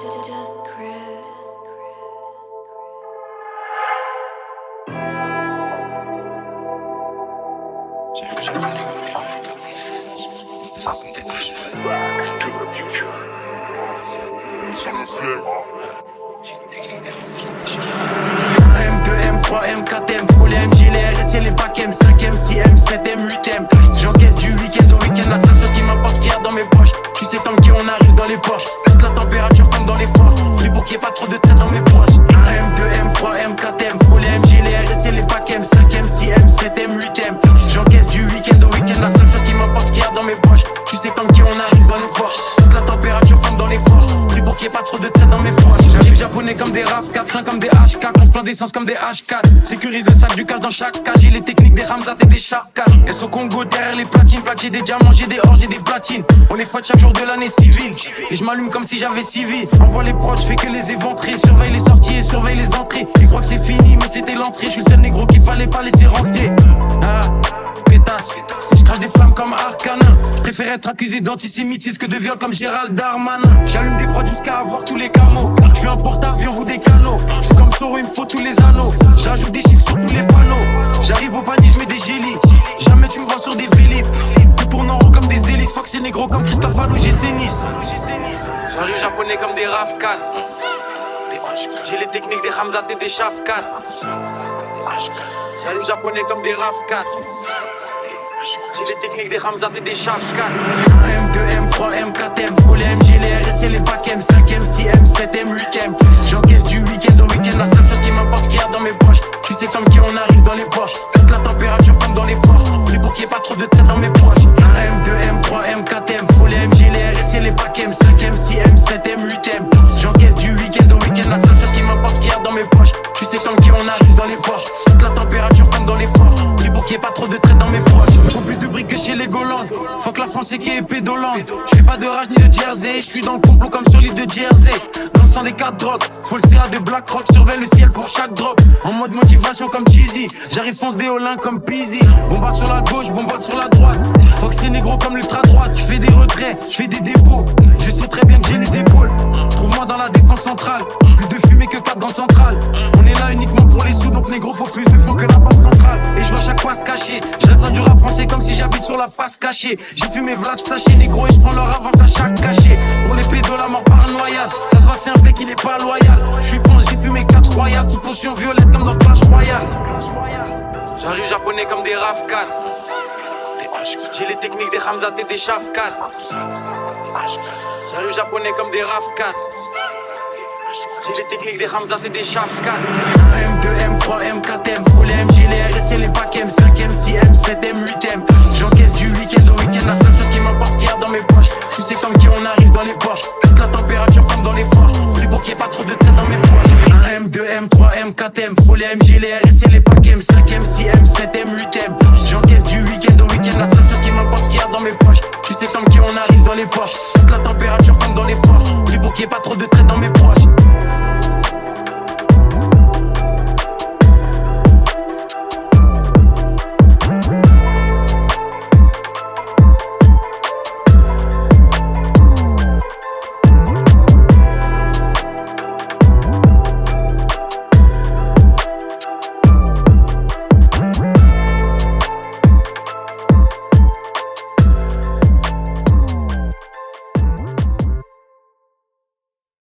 Just Chris. M2, M3, M4, M, full MG, les RS et les bacs M, 5M, 6M, 7M, 8M. J'encaisse du week-end au week-end, la seule chose qui m'importe, ce qu'il y a dans mes poches. Tu sais, tant qu'on arrive dans les poches, quand la température tombe dans les forces, pris pour qu'il n'y ait pas trop de tête dans mes poches. M2, M3, M4, M, full MG, les RS et les bacs M, 5M, 6M, 7M, 8M. J'encaisse du week-end au week-end, la seule chose qui m'importe, ce qu'il y a dans mes poches. Tu sais, tant qu'on arrive dans les poches, quand la température tombe dans les forces, pris pour qu'il n'y ait pas trop de tête dans mes poches. J'arrive japonais comme des RAV4, train comme des H4, on se plein d'essence comme des H4. Sécurise le sac du cash dans chaque cage, j'ai les techniques des Ramzat et des Shafkat. Elles au Congo derrière les platines, j'ai des diamants, j'ai des or, j'ai des platines. On les fouette chaque jour de l'année civile, et je m'allume comme si j'avais 6 vies. Envoie les proches, je fais que les éventrés, surveille les sorties et surveille les entrées. Ils croient que c'est fini, mais c'était l'entrée, je suis le seul négro qu'il fallait pas laisser rentrer. Ah, pétasse, je crache des flammes comme Arcana. Je préfère être accusé d'antisémitisme que de viol comme Gérald Darmanin. J'allume des prods jusqu'à avoir tous les camos. Je suis un porte-avions, vous des canaux. Je suis comme Soro, il me faut tous les anneaux. J'ajoute des chiffres sur tous les panneaux. J'arrive au panier, je mets des gélis. Jamais tu me vois sur des vélib. Tout tourne en rond comme des hélices. Faut que c'est négro comme Christophe Allou, j'ai Nice. J'arrive japonais comme des RAV4. J'ai les techniques des Ramzat et des Shafkat. J'arrive japonais comme des RAV4. J'ai les techniques des Ramzat et des Shafkat. M2, M3, M4, M, full MG, les RS et les bacs M, 5M, 6M, 7M, 8M. J'encaisse du week-end au week-end, la seule chose qui m'importe, ce qu'il y a dans mes poches. Tu sais comme qui on arrive dans les poches, quand la température tombe dans les forces, pris pour qu'il n'y ait pas trop de tête dans mes poches. M2, M3, M4, M, full MG, les RS et les bacs M, 5M, 6M, 7M, 8M. J'encaisse du week-end au week-end, la seule chose qui m'importe, ce qu'il y a dans mes poches. Tu sais comme qui on arrive dans les poches, quand la température tombe dans les forces, pris pour qu'il n'y ait pas trop de tête dans mes poches. Faut plus de briques que chez les Golandes. Faut que la France est qui est pédolante. J'fais pas de rage ni de jersey. J'suis dans le complot comme sur l'île de Jersey. Dans le sang des 4 drogues. Faut le CA de Black Rock. Surveille le ciel pour chaque drop. En mode motivation comme Cheesy. J'arrive fonce des Olins comme Peasy. Bombarde sur la gauche, bombarde sur la droite. Faut que c'est négro comme l'ultra droite. J'fais des retraits, j'fais des dépôts. Je sais très bien que j'ai les épaules. Trouve-moi dans la défense centrale. Plus de fumée que 4 dans le central. On est là uniquement pour les sous. Donc négro faut plus de faux que la banque centrale. Et je vois chaque fois se cacher. Je reste dans du rap français comme si j'habite sur la face cachée. J'ai fumé Vlad sachet négro et je prends leur avance à chaque cachet. Pour les pédos la mort par noyade. Ça se voit que c'est un mec qui n'est pas loyal. Je suis fonce, j'ai fumé 4 royales. Sous potion violette comme dans Clash Royale. J'arrive japonais comme des RAV4. J'ai les techniques des Ramzat et des Shafkat. J'arrive japonais comme des RAV4. J'ai les techniques des Ramzat et des Shafkat. M2, M3, M4, M, full MG, les RS et les bacs M, 5M, 6M, 7M,